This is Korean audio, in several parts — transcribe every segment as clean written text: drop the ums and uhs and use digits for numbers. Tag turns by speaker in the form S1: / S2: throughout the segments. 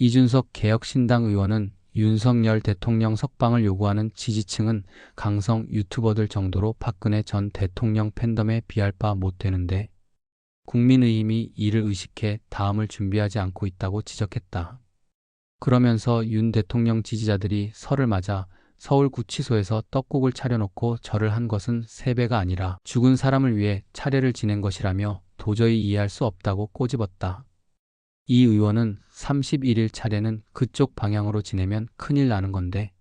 S1: 이준석 개혁신당 의원은 윤석열 대통령 석방을 요구하는 지지층은 강성 유튜버들 정도로 박근혜 전 대통령 팬덤에 비할 바 못 되는데 국민의힘이 이를 의식해 다음을 준비하지 않고 있다고 지적했다. 그러면서 윤 대통령 지지자들이 설을 맞아 서울구치소에서 떡국을 차려놓고 절을 한 것은 세배가 아니라 죽은 사람을 위해 차례를 지낸 것이라며 도저히 이해할 수 없다고 꼬집었다. 이 의원은 31일 차례는 그쪽 방향으로 지내면 큰일 나는 건데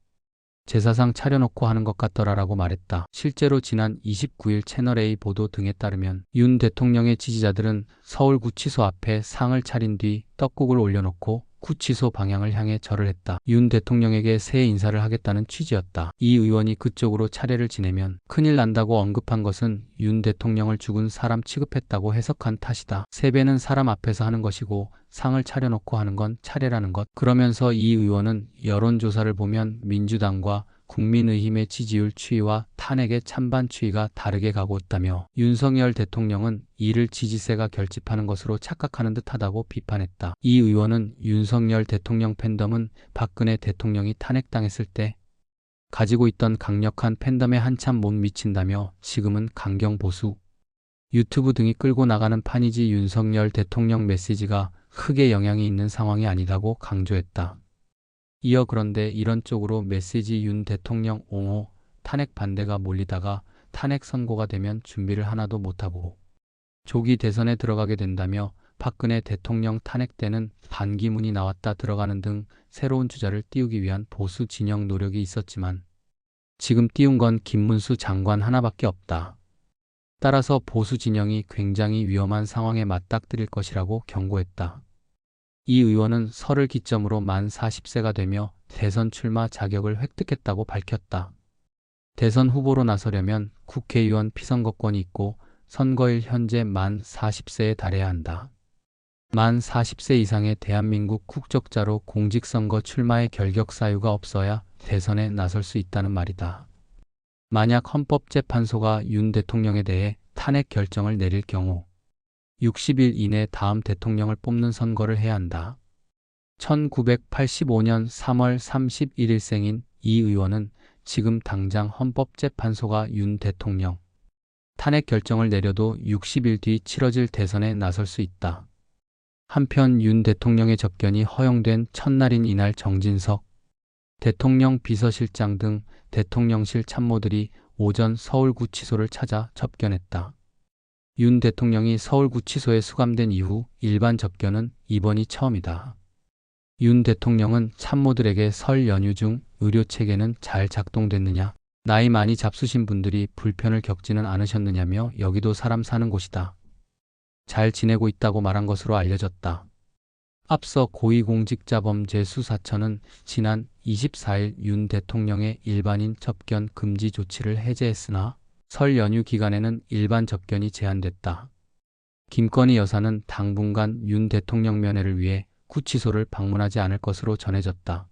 S1: 제사상 차려놓고 하는 것 같더라라고 말했다. 실제로 지난 29일 채널A 보도 등에 따르면 윤 대통령의 지지자들은 서울구치소 앞에 상을 차린 뒤 떡국을 올려놓고 구치소 방향을 향해 절을 했다. 윤 대통령에게 새해 인사를 하겠다는 취지였다. 이 의원이 그쪽으로 차례를 지내면 큰일 난다고 언급한 것은 윤 대통령을 죽은 사람 취급했다고 해석한 탓이다. 세배는 사람 앞에서 하는 것이고 상을 차려놓고 하는 건 차례라는 것. 그러면서 이 의원은 여론조사를 보면 민주당과 국민의힘의 지지율 추이와 탄핵의 찬반 추이가 다르게 가고 있다며 윤석열 대통령은 이를 지지세가 결집하는 것으로 착각하는 듯하다고 비판했다. 이 의원은 윤석열 대통령 팬덤은 박근혜 대통령이 탄핵당했을 때 가지고 있던 강력한 팬덤에 한참 못 미친다며 지금은 강경보수, 유튜브 등이 끌고 나가는 판이지 윤석열 대통령 메시지가 크게 영향이 있는 상황이 아니다고 강조했다. 이어 그런데 이런 쪽으로 메시지 윤 대통령 옹호, 탄핵 반대가 몰리다가 탄핵 선고가 되면 준비를 하나도 못하고 조기 대선에 들어가게 된다며 박근혜 대통령 탄핵 때는 반기문이 나왔다 들어가는 등 새로운 주자를 띄우기 위한 보수 진영 노력이 있었지만 지금 띄운 건 김문수 장관 하나밖에 없다. 따라서 보수 진영이 굉장히 위험한 상황에 맞닥뜨릴 것이라고 경고했다. 이 의원은 설을 기점으로 만 40세가 되며 대선 출마 자격을 획득했다고 밝혔다. 대선 후보로 나서려면 국회의원 피선거권이 있고 선거일 현재 만 40세에 달해야 한다. 만 40세 이상의 대한민국 국적자로 공직선거 출마의 결격 사유가 없어야 대선에 나설 수 있다는 말이다. 만약 헌법재판소가 윤 대통령에 대해 탄핵 결정을 내릴 경우 60일 이내 다음 대통령을 뽑는 선거를 해야 한다. 1985년 3월 31일생인 이 의원은 지금 당장 헌법재판소가 윤 대통령 탄핵 결정을 내려도 60일 뒤 치러질 대선에 나설 수 있다. 한편 윤 대통령의 접견이 허용된 첫날인 이날 정진석 대통령 비서실장 등 대통령실 참모들이 오전 서울구치소를 찾아 접견했다. 윤 대통령이 서울구치소에 수감된 이후 일반 접견은 이번이 처음이다. 윤 대통령은 참모들에게 설 연휴 중 의료체계는 잘 작동됐느냐, 나이 많이 잡수신 분들이 불편을 겪지는 않으셨느냐며 여기도 사람 사는 곳이다. 잘 지내고 있다고 말한 것으로 알려졌다. 앞서 고위공직자범죄수사처는 지난 24일 윤 대통령의 일반인 접견 금지 조치를 해제했으나 설 연휴 기간에는 일반 접견이 제한됐다. 김건희 여사는 당분간 윤 대통령 면회를 위해 구치소를 방문하지 않을 것으로 전해졌다.